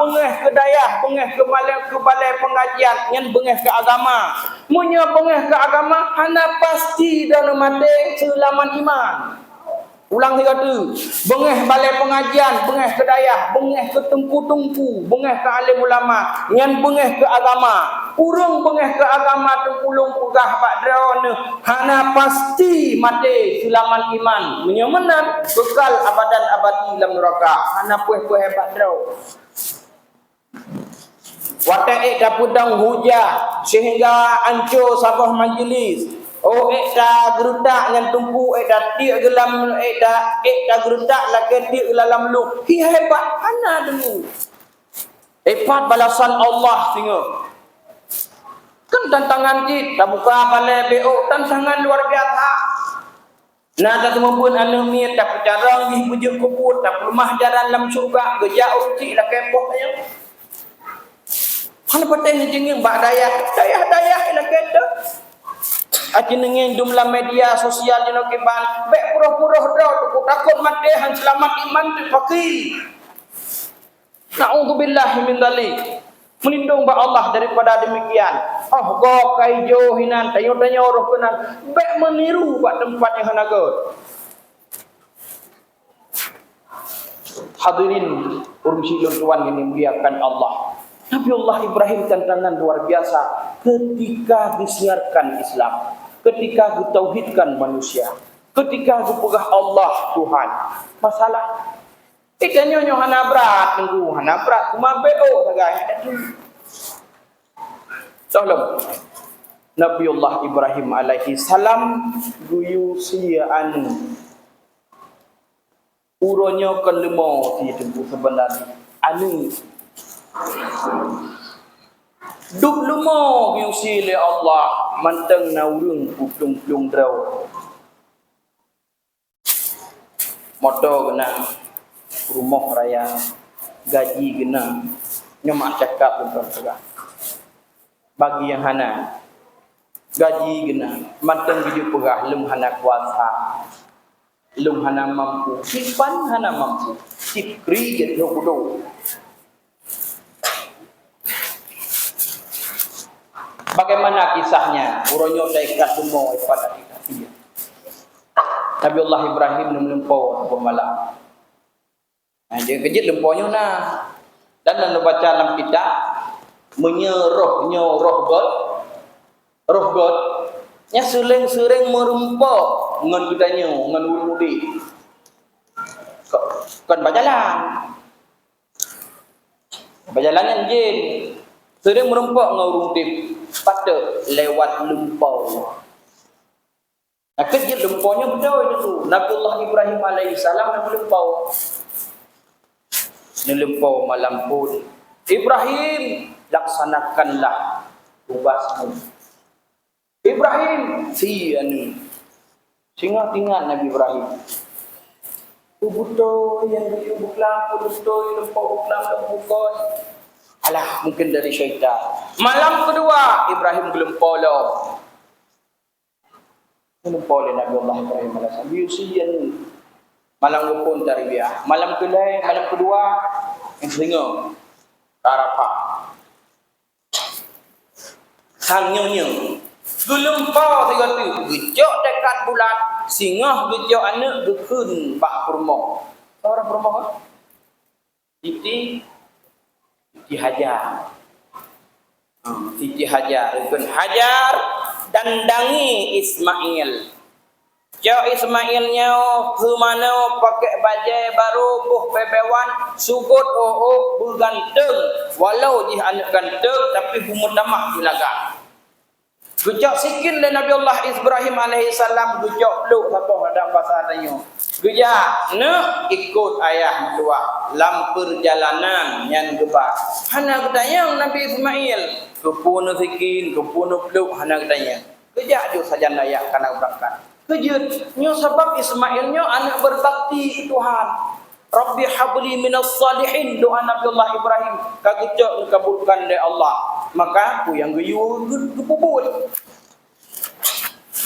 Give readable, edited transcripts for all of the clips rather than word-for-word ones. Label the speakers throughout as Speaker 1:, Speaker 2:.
Speaker 1: bengeh ke dayah, bengeh ke balai pengajian, ngan bengeh ke agama. Munnya bengeh ke agama, hana pasti dah mati selamat iman. Ulang tiga tu, bengeh balai pengajian, bengeh ke dayah, bengeh ke tengku-tengku, bengeh ke alim ulama, ngan bengeh ke agama. Urung bengeh ke agama tu ulung pegah bak drone, hana pasti mati selamat iman. Menyemenan bekal abadan abadi dalam neraka. Hana pueh-pueh bak drone. Watak dapudang hujah sehingga ancur sabah majlis. Oh dah gerudak dengan tumpu dah tiak gelam dah gerudak lagi tiak dalam lu. Hi hebat ana dulu. Hebat balasan Allah tengok. Kan tantangan kita buka balai BO tantangan luar biasa. Nah tak pun anu mi tak percara ni bujuk kubur tak rumah jalan dalam syurga gejak uci lah kepoh ayo. Hana patah jengeng bak dayah lah kata. Ajenenge jumlah media sosial dino keban bek pura-pura dah tu takut mati han selamat iman tu fakir. Na'udzubillah min dzalik. Melindung ba Allah daripada demikian. Oh go kaijo hinan tayo-tayo roh kenan bek meniru bak tempat yang hanaga. Hadirin urumsilun tuan yang dimuliakan Allah. Nabi Allah Ibrahim tantangan luar biasa ketika disiarkan Islam, ketika ditauhidkan manusia, ketika dipegah Allah Tuhan. Masalah ikannya hana berat tunggu hana berat cuma BO saja. Tolong Nabi Allah Ibrahim alaihi salam guyu sian uronyo kelemo di tempat sebenarnya anu duk lumo yusi le Allah manteng na urung plung draw moto kena rumah raya gaji kena nyomak cakap tentang segala bagi yang hana gaji kena manteng video pegah lem hana kuasa lem hana mampu sipan hana mampu sikri get do. Bagaimana kisahnya? Uronyo taikat semua pada kita. Nabi Allah Ibrahim melempau pemalam. Nah, dia kejut lempaunya nah. Dan nak baca dalam kitab menyerohnya roh God. Nya sering merempau ngan gudanya ngan urudi. Kan berjalan. Berjalannya jin. Sering merempau ngan urudi. Pada lewat lempau. Nah, kejut lempaunya betul itu. Nabi Allah Ibrahim alaihissalam yang melempau. Melempau malam pun. Ibrahim, laksanakanlah tugasmu. Ibrahim, singa tinggal Nabi Ibrahim. Betul yang buklang, betul lempau buklang. Alah, mungkin dari syaitan. Malam kedua, Ibrahim gelempau lo. Gelempau le Nabi Allah Ibrahim alaihissalam. Yusiyan. Malam pun dari dia. Malam kedua, yang singa. Arafah. Sangnyonya. Gelempau tiga tu. Gejok dekat bulan. Singa gejok anak dukun bak kurma. Orang kurma kan? Siti Hajar. Siti Hajar. Rukun Hajar dan dangi Ismail. Jauh Ismailnya kemana pakai baju baru buh bebewan sugut berganteng. Walau dia anak ganteng tapi umur damah dilaga. Gejak sikit dari Nabi Allah Ibrahim alaihissalam gejak peluk apa ada bahasa adanya. Gejak nak ikut ayah mertua dalam perjalanan yang gebak. Hana ketanya Nabi Ismail kepuno sikin kepuno peluk hana ketanya. Gejak jo saja layak kana berangkat. Kejut nyo sebab Ismailnya anak berbakti Tuhan. Rabbi habli minas salihin doa Nabi Allah Ibrahim kagejak dikabulkan oleh Allah. Maka aku yang geyu gepubul.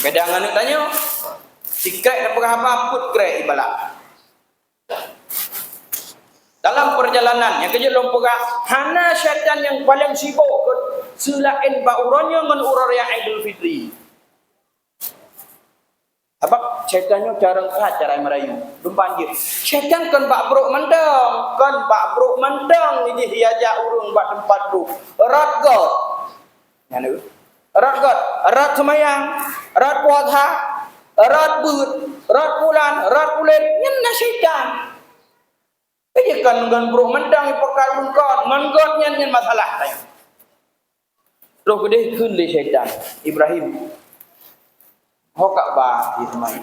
Speaker 1: Kadang anak tanya, sikai dapat apa put krek ibalah. Dalam perjalanan yang kerja lompogah, hana syaitan yang paling sibuk ke selain ba uranya ngan urar yang Idul Fitri. Sebab syaitannya cara cara merayu. Dum banjir. Syaitan kan bak bruk mendang ini diajak urung bak tempat tu. Erat go. Nganu. Erat go. Erat semayang, erat puasa, erat but, erat bulan, erat bulan. Nyana syaitan. Aja kan ngan bruk mendang ipakal ungkot, ngan nyan masalah saya. Terus gede kun le syaitan. Ibrahim hokak ba di semai.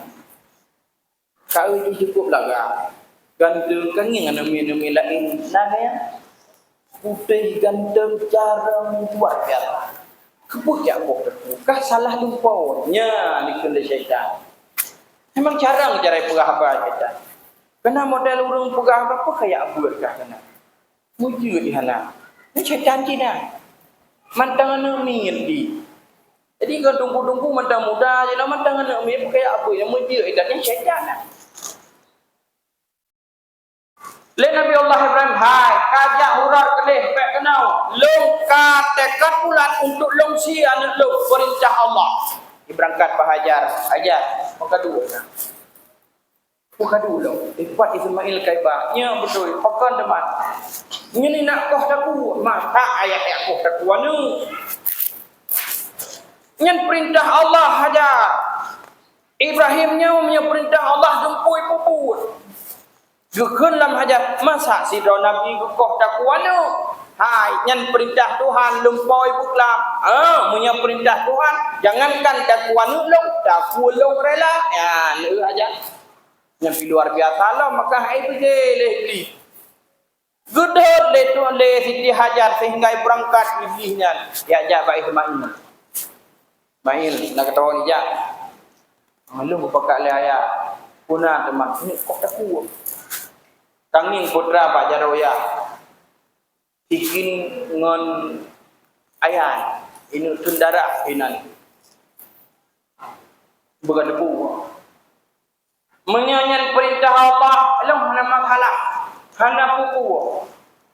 Speaker 1: Kau itu cukup lah gak. Ganteng kan yang nami lain. Nah ya. Putih ganteng cara buat ya. Kebujak kok terbuka salah lumpaunya di kena syaitan. Memang cara pegah apa syaitan. Kena model urung pegah apa kayak buat kah kena. Mujud di sana. Ini syaitan Cina. Mantangan nami di. Jadi kalau tunggu-tunggu mentang muda je lah mentang anak mi kayak apa yang mujur idatnya syaitan lah. Le Nabi Allah Ibrahim hai kajak urar kelih pek kenau long ka tekad bulan untuk long si anak long perintah Allah. Diberangkat bahajar ajar maka dua nah. Maka dulu ifat Ismail kaibahnya betul pakan teman. Ini nak kau taku maka ayat kau taku anu. Yang perintah Allah hajar. Ibrahimnya punya perintah Allah jempui puput. Gekun lam hajar. Masa si Nabi gekoh tak kuano. Hai, yang perintah Tuhan lumpoi buklam. Punya perintah Tuhan. Jangankan tak kuano long. Tak kulong rela. Ya, lu hajar. Yang luar biasa lah. Maka itu je leh. Gudut le tu le Siti Hajar sehingga berangkat iblisnya. Diajak Pak Ismail. Mail nak ketawa ni jak. Lu buka le ayat. Puna teman ni kok tak kuat. Kanging putra Pak Jaroya. Ikin ngon ayat. Ini tundara inan. Berdebu. Menyanyian perintah Allah, Allah hana makalah. Hana pupu.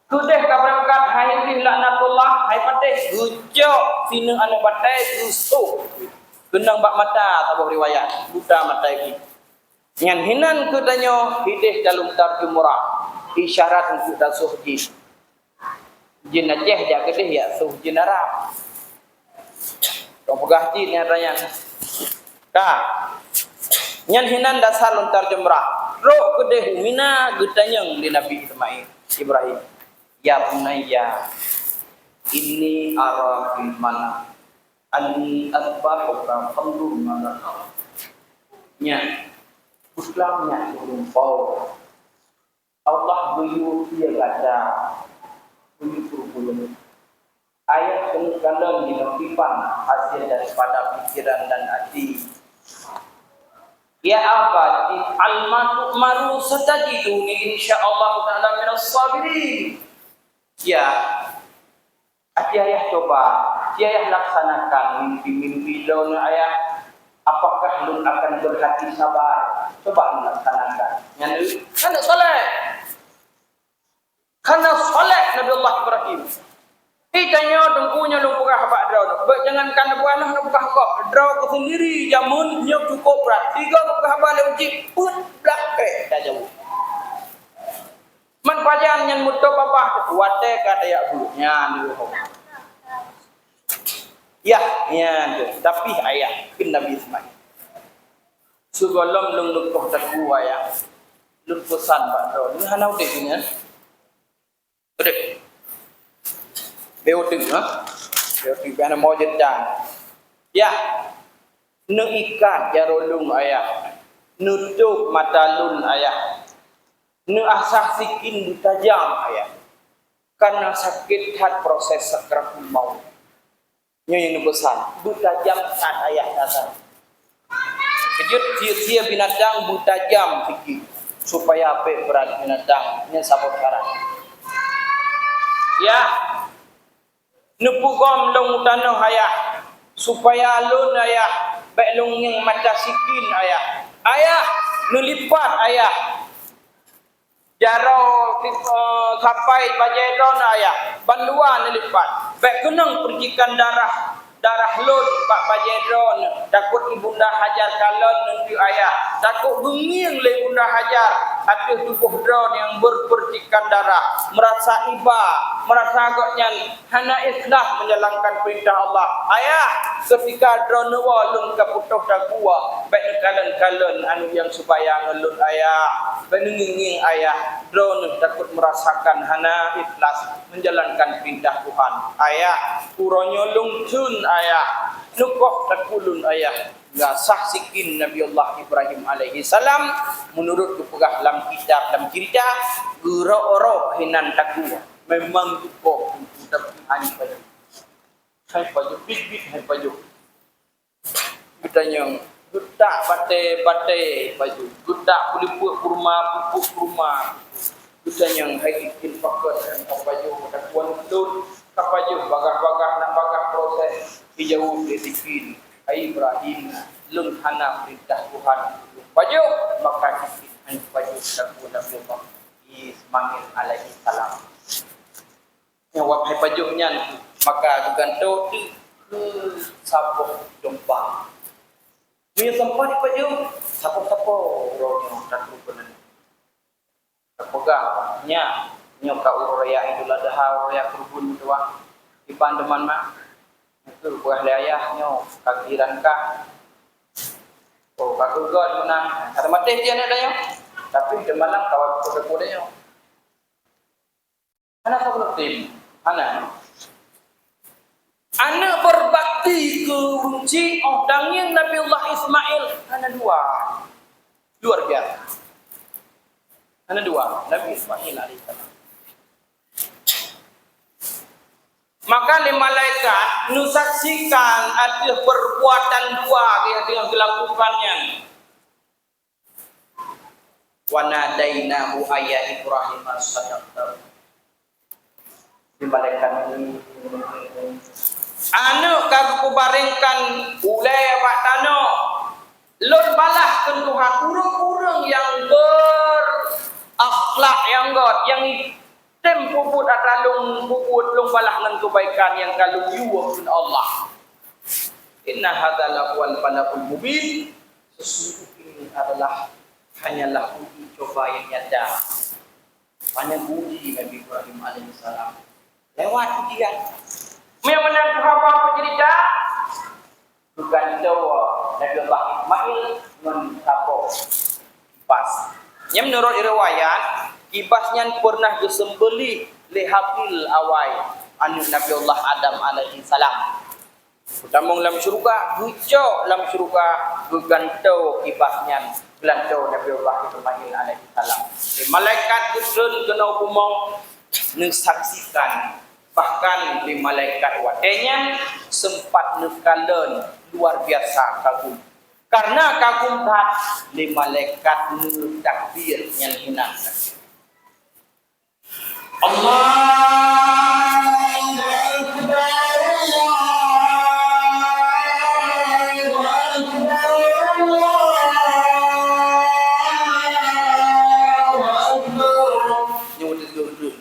Speaker 1: Kudeh ka berangkat hai di laknatullah hai patih gujok sina anak batai gusuh genang bak mata tabuh riwayat buta mata iki ngan hinan kudanyo hidih dalam tarjumurah isyarat untuk dasuh jin jin aceh jak kedih ya suh jin arab tong pegah jin nyatanya ka nyan hinan dasar lontar jumrah ro kedih mina gutanyang di Nabi Ibrahim ya bunayya inni ara fil manam anni asbahuka fandur mana nya Islamnya rumpau Allah beriu dia gada beriu turun ayat kengkalan di notipan hasil daripada pikiran dan hati ya abadi al-matu maru satajiduni insyaallah ta'ala minas sabirin. Ya, hati ayah coba, ayah laksanakan mimpi-mimpi lawan ayah. Apakah lu akan berhati sabar? Coba lu laksanakan. Yang kana soleh, Nabi Allah Ibrahim. Tanya dengkunya lu buka habak draw. Jangankan buanah lu buka habak draw ke sendiri. Jamun nyok cukup berat. 3 buka habak lewat pun belakang dah jauh. Man pajan yang muto papa wate kata ya bunya ni ho. Ya, tapi ayah kin Nabi Ismail. Sugolom lung lukuh taku ayah. Lukusan bakro. Ni hanau de nya. Dek. Beoting ha. Beoting kana mo jetang. Ya. Nu ikat jarolung ayah. Nutup mata lun ayah. Nu asah sikin tajam ayah. Karena sakit hat proses sakratul maut. Yang pesan, buta jam saat ayah datang. Kejut sia binatang buta jam fikir supaya apa berat binatang nya sabot karan. Ya. Nupugom long tanah ayah supaya alun ayah baik long yang mata sikin ayah. Ayah nulipat ayah. Jaro kapai bajedon ayah banduan lipat. Baik kenang percikan darah lun pak bajedon takut ibunda hajar kalon nanti ayah takut benging le ibunda hajar atas tubuh drone yang berpercikan darah merasa iba merasa agaknya hana ikhlas menjalankan perintah Allah ayah ketika drone walung kaputuh dagua baik kalon anu yang supaya ngelun ayah beninging ayah drone takut merasakan hana ikhlas menjalankan perintah Tuhan ayah uronyo lungcun ayah nukoh takulun ayah ngasah sikin Nabi Allah Ibrahim alaihi salam menurut kepegah dalam kitab dalam cerita gero-oro hinan takua memang tukoh untuk ani pada hai paju big hai paju kita yang gudak bate baju gudak pulipuk kurma pupuk kurma kita yang hai ikin pakai baju takuan betul kapaju bagar-bagar nak bagar proses dijauh disikin Ibrahim lun hana perintah Tuhan baju maka disikin baju takuan Nabi Allah Ismail alaihi salam yang wapai pajunya maka digantung di ke sapoh domba punya tempat di paju sapoh rohnya tak lupa terpegang nyoka uraya Idul Adha uraya kurbun doang di pandeman mah itu buah ayah nyo kagiran kah oh kagugod menang ada mati dia ada yo tapi di malam kawan kode-kode yo ana kau tim ana anak berbakti ke kunci ordangnya Nabi Allah Ismail ana dua luar biasa ana dua Nabi Ismail alaihissalam maka lima malaikat nusaksikan ada perbuatan dua yang dilakukannya wa nadainahu ayya Ibrahim as-sadaqta di malaikat ini anu kagu baringkan ulai pak tano lon balah kan Tuhan urang-urang yang berakhlak yang god yang tempo put atalung puput lung balah dengan kebaikan yang kalau yuwah Allah inna hadzal wal balaqul mubin sesungguhnya ini adalah hanyalah uji coba yang nyata hanya uji Nabi Ibrahim alaihissalam lewat ujian yang menang apa cerita bukan doa Nabi Allah Ismail mencapo kipas yang menurut riwayat kipasnya pernah disembelih lehatil awai anu Nabi Allah Adam alaihi salam utamong lam syurga bucok lam syurga geganto kipasnya gelanto Nabi Allah Ismail alaihi salam malaikat gusun kena umong mensaksikan bahkan di malaikat wadenya sempat nekalan luar biasa kagum karena kagum tak di malaikat nur takbir yang hinang Allahu Akbar Allahu Akbar Allahu Akbar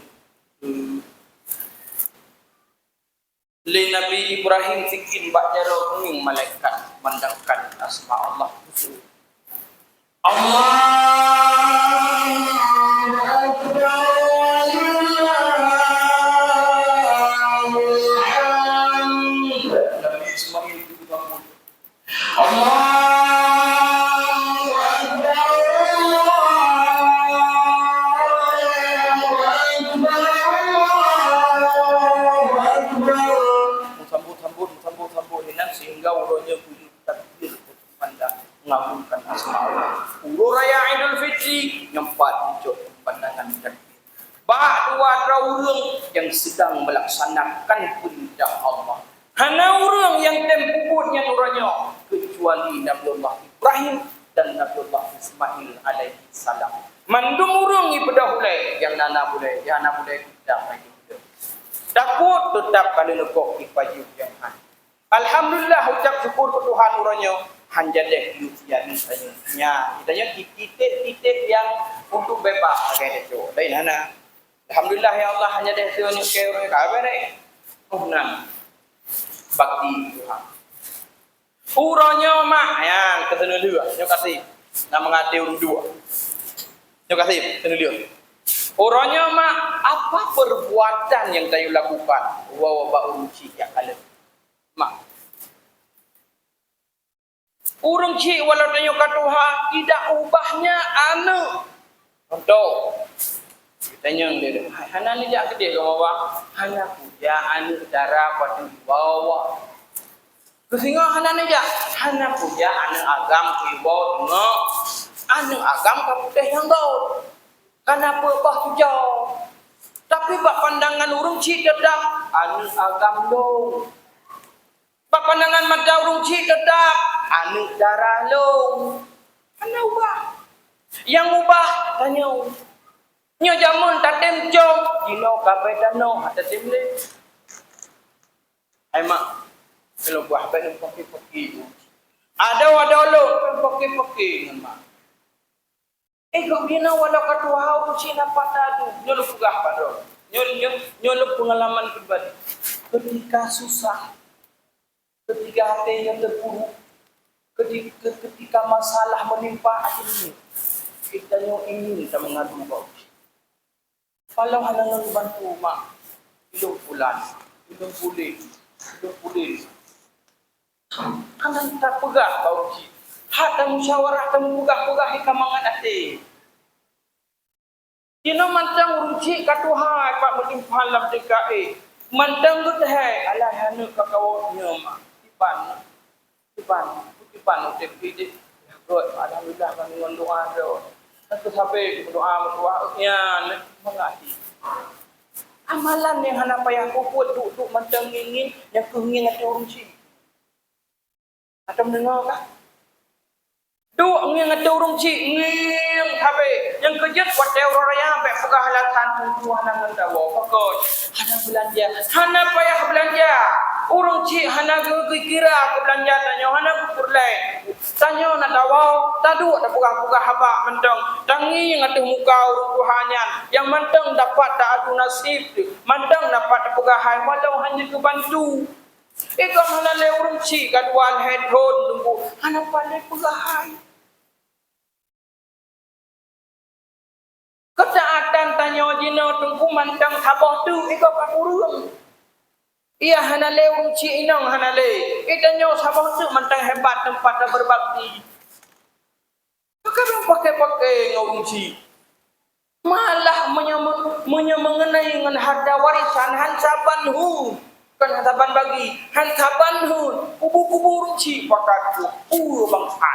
Speaker 1: Le Nabi Ibrahim sikin bakjaro kuning malaikat mandangkan asma Allah. Allahu Akbar. Nabi Ismail itu bangun. Allahu Akbar. Sehingga uronya bunyi takbir pandang mengagungkan asma Allah. Uro raya Idul Fitri nyempat hijau pandangan takbir. Bak dua urang yang sedang melaksanakan perintah Allah. Hana urang yang tempubutnya uranya kecuali Nabi Allah Ibrahim dan Nabi Allah Ismail alaihi salam. Mandung urang ibadah hulai yang nana bulai, yang nana bulai kita lagi. Takut tetap kalau nekok ipaju yang hanya. Alhamdulillah ucap syukur ke Tuhan urangnya hanjadeh lucian tanya kitanya titik yang untuk bebas kayak itu lain hana alhamdulillah ya Allah hanjadeh tunjuk ke kabar nah bakti Tuhan uranya mak yang ketemu dua terima kasih nama ngati urung dua terima kasih ketemu dua uranya mak apa perbuatan yang tayu lakukan wa ba'uci ya kalian mak urang cik walau tanya ke Tuhan tidak ubahnya anu contoh tanya dia hana ni jak ke dia bawa hana puja anu darah pada bawa kesinga hana ni jak hana puja anu agam ibu tengok anu agam ka putih yang tau kenapa bah puja tapi bak pandangan urang cik tetap anu agam dong bak pandangan mata urang cik tetap anu darah long ana ubah yang ubah tanya nyo jamun tatem jom dino kabe dano ada timle ai mak kalau buah ben pokok-pokok ada lo pokok-pokok mak kau dino wala katua hau cina patadu nyo lu pugah pado nyo lu pengalaman pribadi ketika susah ketika hati yang terpuruk ketika masalah menimpa hati kita yang ingin kita mengadu kau. Kalau hendak bantu mak, hidup bulan, hidup boleh. Kanan tak pegah kau ji. Hata musyawarah temu pegah hikamangan hati. Kino mantang uruci katuhai pak menimpa lam DKI. Mantang tu hai alah hanu kakawnya mak. Tipan utek ini good alhamdulillah bangun doa do tentu sampai doa mengati amalan yang hana payah kuput duk macam ingin yang keingin ada orang si ada mendengar kah duk ingin ada orang si ingin sampai yang kejut buat teror raya sampai pegah halatan tujuan hana mendawa pokok hana belanja hana payah belanja urang cik hana kira ke belanja tanya hana kurlai tanya nak tahu tadu ada pugah-pugah haba mentang tangi yang ada muka urang Tuhannya yang mentang dapat tak adu nasib mentang dapat pugah hai walau hanya ke bantu kau hana le urang cik kaduan headphone tunggu hana pandai pugah hai ketaatan tanya jino tunggu mentang sabah tu kau pakurung ia hana le urang cik inang hana le itanyo sabah tu mentang hebat tempat berbakti pakai urang cik malah mengenai dengan harta warisan hansaban hu kan hansaban bagi hansaban hu kubu-kubu urang cik pakat tu bangsa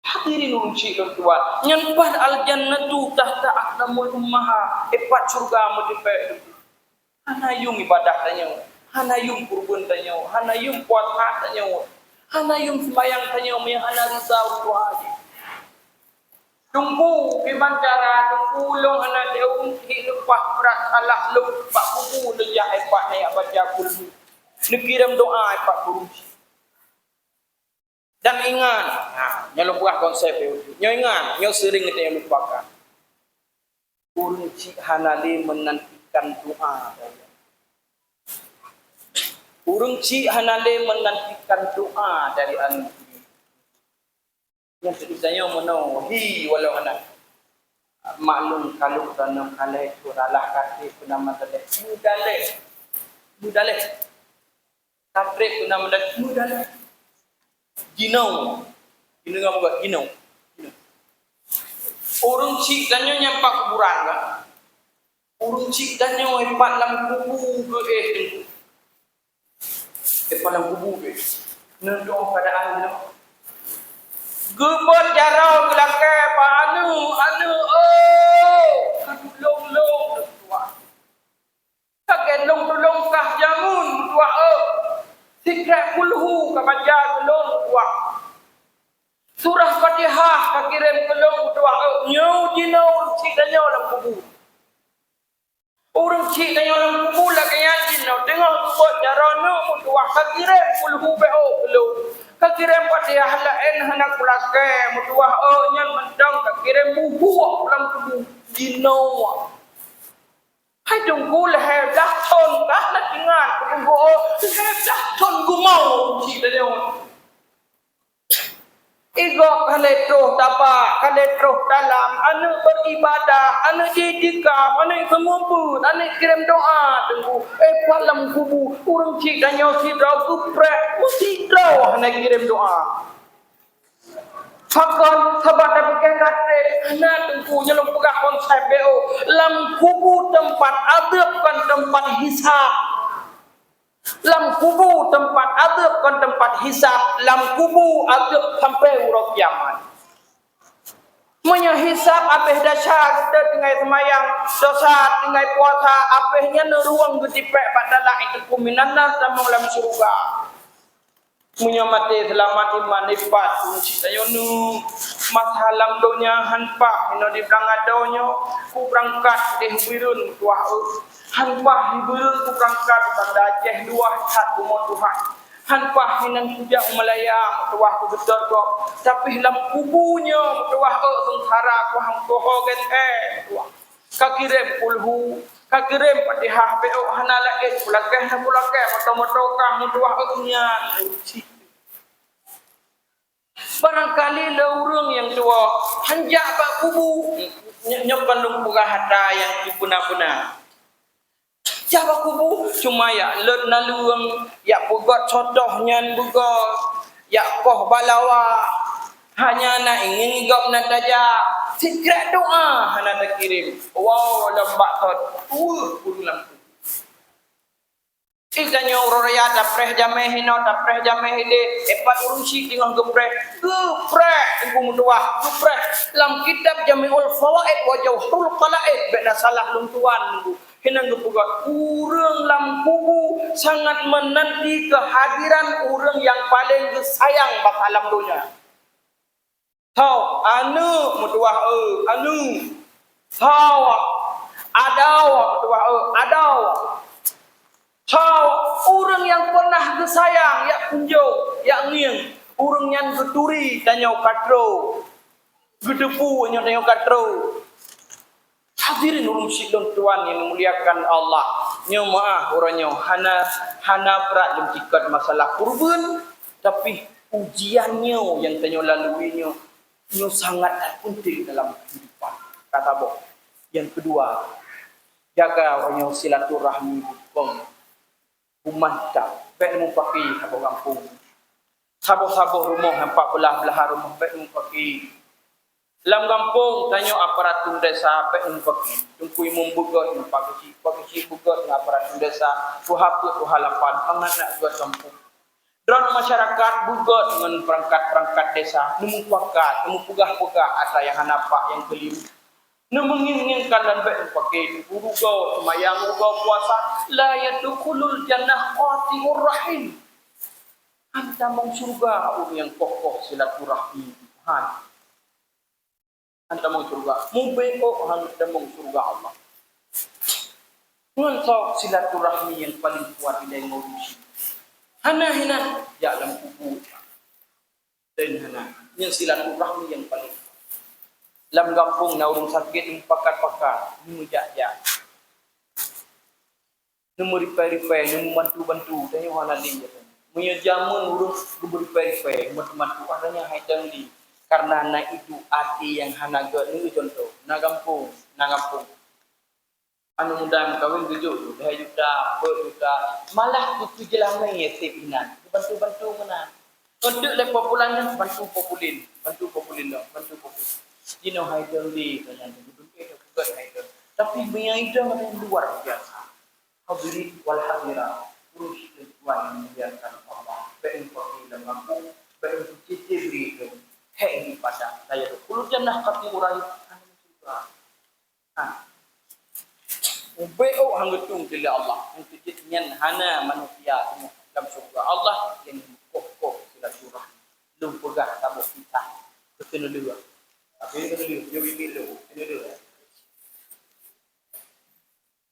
Speaker 1: hadirin urang cik tuan nyembah al jannatu tahta aqdamul ummaha epat surga modipe hana yung ibadah tanya hana yung kurban tanya hana yung puasa tanya hana yung sembahyang tanya yang hana risau Tuhan tunggu gimana cara tunggu long hana deung hilupah berat salah lup pak bubu lejah epat naik baca kulhu nekiram doa epat kurunci dan ingat nyo lupa konsep nyo ingat nyo sering kita yang lupakan kurunci hana le menantikan doa urang cik hanale menantikan doa dari anak yang ceritanya menawi walau anak maklum kalau tanam kalai suralah kate penama tadi mudale katre penama tadi mudale ginau ngam buat ginau urang cik danyo nyampak kuburan kan urang cik danyo empat lam kubu ke palang kubu ke nendong pada anu gebot jarau gelake pa anu long tua kagen long kah jamun tua sikra kulhu ka baca long tua surah Fatihah ka kirim long tua nyau dinau cik danyo lam kubu urang cik danyo lam kubu la kayan no tengok buat cara no mutuah kakirim puluh beo lu kakirim pada halain hendak kulake mutuah nya mendang kakirim bubuh dalam tubuh dino hai tunggu leh dah ton dah nak ingat tunggu leh dah ton gumau kita dia Igok kaletro tapa, kaletro dalam, anak beribadah, anak jidikah, anak semua anak kirim doa, tunggu, palam kubu, kurang cik dan nyaw sidrau kuprek, mesti draw anak kirim doa. Fakon, sahabat dan pakai kate, anak tunggu, nyelum pegah konsep BO, lam kubu tempat adab kan tempat hisab. Lam kubu tempat adab kan tempat hisab, lam kubu adab sampai urut kiamat. Menyahisab apeh dasar kita dengan semayang dosa dengan puasa apehnya neruang getipek padahal itu kuminanna sama dalam surga. Menyamati selamat iman nifat kunci tayonu masalam donya hanpa ino di belangadonyo ku berangkat di hubirun tuah hanpah hibulun ku berangkat pada Aceh luah satu mau Tuhan hanpah hinan kujak Malaya tuah ku betul kok tapi dalam kubunya tuah sengsara ku hang toho gete tuah kakirem pulhu kakirem padihah beo hanala pulakeh na pulakeh moto-moto kamu tuah nya barangkali laurung yang tua hanjak bak kubu nyokan lung pugah hata yang dipuna-puna Jawa kubu cuma ya len naluang ya pugot contohnya bugot ya poh balawa hanya nak ingin gop nak taja sikret doa hana tak kirim wow lembak tot purulang ikannya uraya dapreh jameh hino dapreh jameh de epat urusi dengan gepreh ibu mutuah gepreh dalam kitab Jami'ul Fawaid wa Jawharul Qala'id bena salah luntuan hinang gepugat urang lam kubu sangat menanti kehadiran urang yang paling sayang bak alam dunia. Tau anu mutuah anu tau adau mutuah adau tau urang yang pernah gesayang ya kunjung ya ngieng urang yang geturi tanyau katro gedepu tanyau katro. Hadirin urung sidon tuan yang memuliakan Allah. Nyo maah orangnya hana berat dalam tikat masalah kurban tapi ujiannya yang tanyo laluinya nyo sangat penting dalam kehidupan. Kata Boh. Yang kedua, jaga orangnya silaturahmi bukong. Umantap. Baik mu pakai sabo kampung. Sabo-sabo rumah 14 rumah baik mu pakai Lam kampung tanyo aparatur desa pe umpaki tungkui membugot pakci bugot aparatur desa tuhaput tuhalapan panganak buat kampung dron masyarakat bugot dengan perangkat desa nemu pakat nemu pugah-pugah asa yang hanapak yang kelim nemu menginginkan dan pe umpaki guru go semayang go puasa la yadkhulul jannah qatimur rahim anta mong surga yang kokoh silaturahmi Tuhan anta mong surga mubeko anta mong surga Allah ngontok silaturahmi yang paling kuat di Indonesia hana ya dalam kubu dan hana yang silaturahmi yang paling lam kampung na urung sakit pakat-pakat mujak-jak nemu ripai-ripai nemu bantu-bantu tanya hana li punya jamun urung ripai-ripai bantu adanya haidang di karena na itu hati yang hanaga ini contoh na kampung anu mudah kawin 7 juta 4 juta malah itu jelamai ya sepinan bantu mana untuk le populan bantu populin dino haidon di kalian itu bukan haidon tapi punya itu yang luar biasa hadirin wal hadirat urus tuan yang biarkan Allah berinfak dalam kampung berinfak beri ini pada saya tu. Kalau jannah kati orang anu surga. Ubeo hanggetung dili Allah. Untuk nyen hana manusia semua dalam surga Allah yang kokoh silaturahmi. Belum pegah tamu kita. Betul dulu. Tapi dulu yo dulu.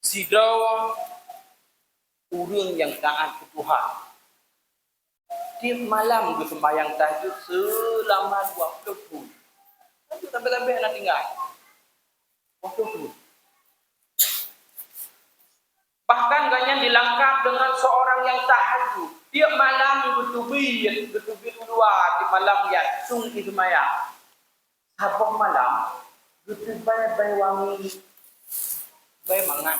Speaker 1: Sidawa orang yang taat ke Tuhan. Tiap malam dia sembahyang tahajud selama 20 tahun. Tahajud sampai-sampai nak tinggal. Waktu tu. Bahkan ganyan dilengkap dengan seorang yang tahajud. Tiap malam bertubi keluar di malam yang sungguh sembahyang. Sabuk malam bertubi wangi, bay mangat.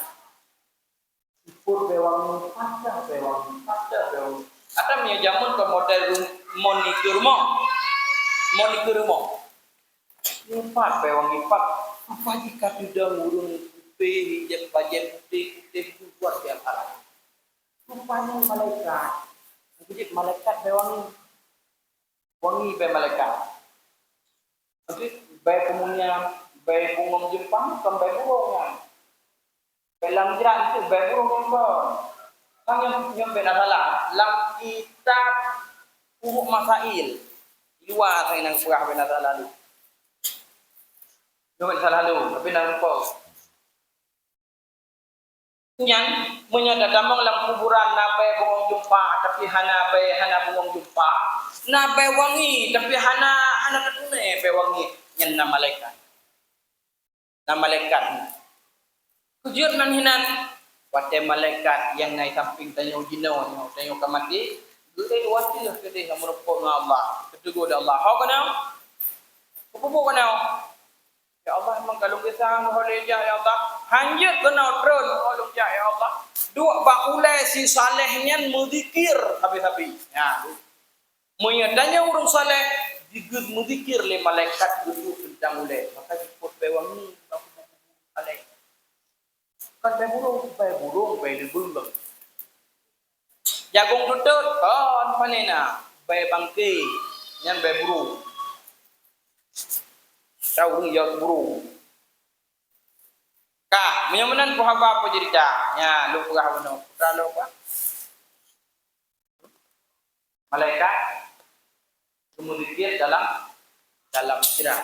Speaker 1: Ipur wangi, patah wangi. Ada punya zaman ke model monitor rumah. Empat wangi empat. Apa jika tidak ngurung putih, hijab bajet putih buat dia alat. Rupanya malaikat. Jadi malaikat wangi malaikat. Jadi bay kemunya, bay bungong Jepang, kan bay burung. Dalam jerat itu bay burung pun. Kan yang benar salah. Dalam kitab Umuk Masail. Luar saya nak purah benar salah dulu. Jangan salah dulu, tapi nak lupa. Yang menyadamang dalam kuburan nabai bungong jumpa, tapi hana bungong jumpa. Nabai wangi, tapi hana ketune bay wangi. Yang nama malaikat. Kujur nan hinan. Watai malaikat yang naik samping tanya ujino, tanya kamati. Gede wati lah gede yang merupuk dengan Allah. Ketugu dah Allah. How kenal? Kupu kenal? Ya Allah, memang kalau kita boleh ya Allah, hanjut kena drone kalau ya Allah. Dua bakulai si salehnya muzikir habis-habis. Ya. Menyadanya orang saleh digud muzikir le malaikat duduk tentang mulai. Maka disebut bewangi saleh. Kan burung dibulung. Jagung tutut, kan panena, bay bangki, yang bay burung. Tahu ni yang burung. Kak, menyamanan apa cerita? Ya, lu pernah mana? Pernah lu apa? Malaikat kemudian dalam cerah.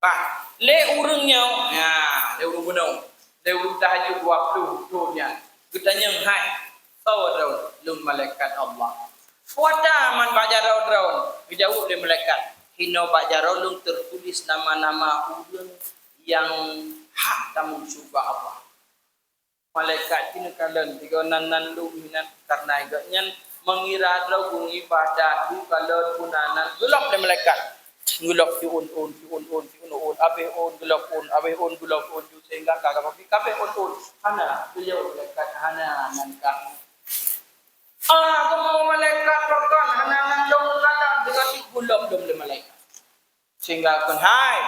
Speaker 1: Kak, le urungnya, ya, le urung gunung, le urung tahajud 20 tahunnya. Kitanya hai, tahu daun, lu malaikat Allah. Kuata man baca daun, dijauh dari malaikat. Hino Pak Jarolung tertulis nama-nama orang yang hak tamu syurga Allah. Malaikat ini kalian tiga nanan lu minat karena iganya mengira dragung ibadat du kalau punanan gelap le malaikat. Gelap si un abe un gelap un sehingga kagak tapi kabe un hana beliau malaikat hana nan kami. Aku mau malaikat perkan hana dong kana dengan gulab dom le malaikat. Sehingga kan hai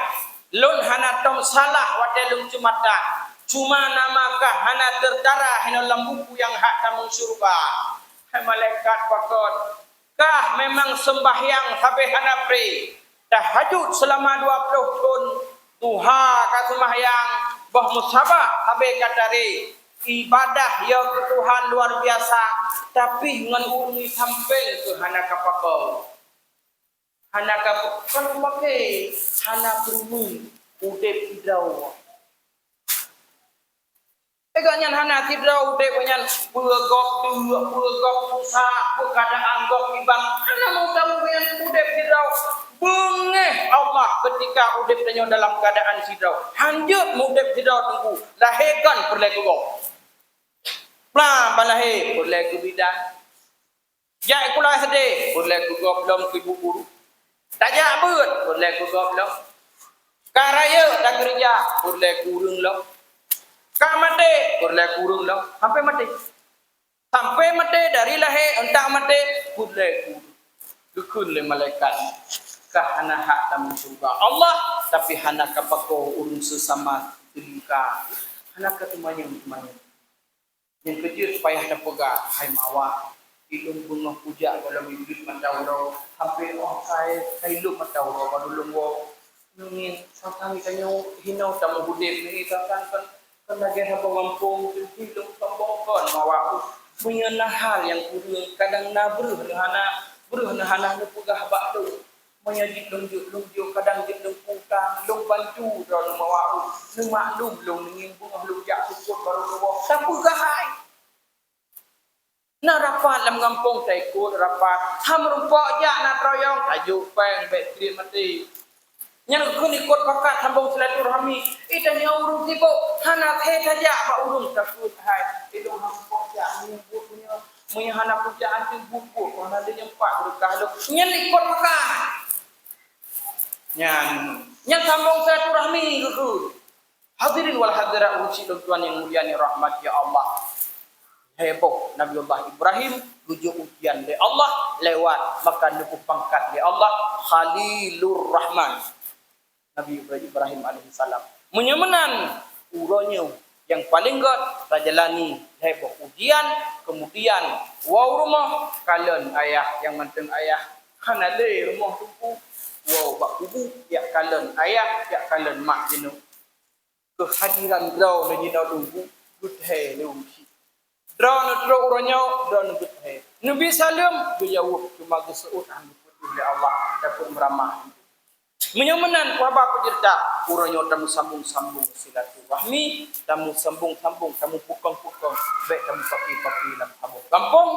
Speaker 1: lun hana tom salah wate lun cumata. Cuma namakah hana tertara hina dalam buku yang hak tamu surga. Hai malaikat perkan. Kah memang sembahyang sampai hana pri. Tahajud selama 20 tahun. Tuha ka sembahyang bah musabah sampai katari. Ibadah ya ke Tuhan luar biasa, tapi dengan urungi sampai ke hana kapakau. Hana kapakau kan pakai hana perlu udep hidrau. Egaknya hana hidrau udep punya bergok pusat, keadaan gok ibang. Hana mau tahu yang udep hidrau. Bengeh Allah ketika udep tanya dalam keadaan hidrau. Hanjut udep hidrau tunggu. Lahirkan perlaku gok. Nah, balahe boleh ku bidan. Ya ikulah sedih, boleh ku goblom ku ibu guru. Tajak beut, boleh ku goblom. Karaya tak kerja, boleh ku urung lo. Kak mati, boleh ku urung lo. Sampai mati dari lahir entah mati, boleh ku. Dukun le malaikat. Kahana hak tamu surga Allah, tapi hana kapako urung sesama tingkah. Hana ketemuannya. Yang kecil supaya ada pegah hai mawa ilung bunga puja dalam iblis matawro hampir saya ilung matawro padulung wo nungin sakang kanyo hinaw tamu hudip ni sakang kan lagi haba wampung ilung tambokon mawa punya hal yang kurang kadang nabruh hana nu pegah bak tu menyajik lunjuk kadang jik lung putang lung bantu dalam mawa nu maklum lung ngin bunga lung jak syukur baru wo sapu gahai Nak rapat dalam kampung tak ikut rapat. Ham rumpok je nak teroyong tajuk peng bateri mati. Yang kun ikut pakat sambung silaturahmi. Itanya urung sibuk. Hana teh saja pak urung takut hai. Itu rumpok je punya hana kerjaan tu buku. Mana ada yang pak berkah lu. Yang ikut pakat. Yang sambung silaturahmi gitu. Hadirin wal hadirat uji Tuhan yang mulia ni rahmat ya Allah. Heboh Nabiullah Ibrahim rujuk ujian dari Allah lewat maka nubuh pangkat dari Allah Khalilur Rahman Nabi Ibrahim alaihissalam menyemenan uronya yang paling god terjalani heboh ujian kemudian wow rumah kalian ayah yang penting ayah kana le rumah tuku wow bak kubu ya kalian ayah ya kalian mak jenuh kehadiran beliau di tunggu gudhe le Drone uranya drone gudhe. Nabi Salam berjawab cuma geseut anu oleh Allah dapat meramah. Menyemenan wabah pejerta uranya tamu sambung-sambung silaturahmi, tamu sambung-sambung, tamu pukang-pukang, baik tamu paki-paki dalam kampung.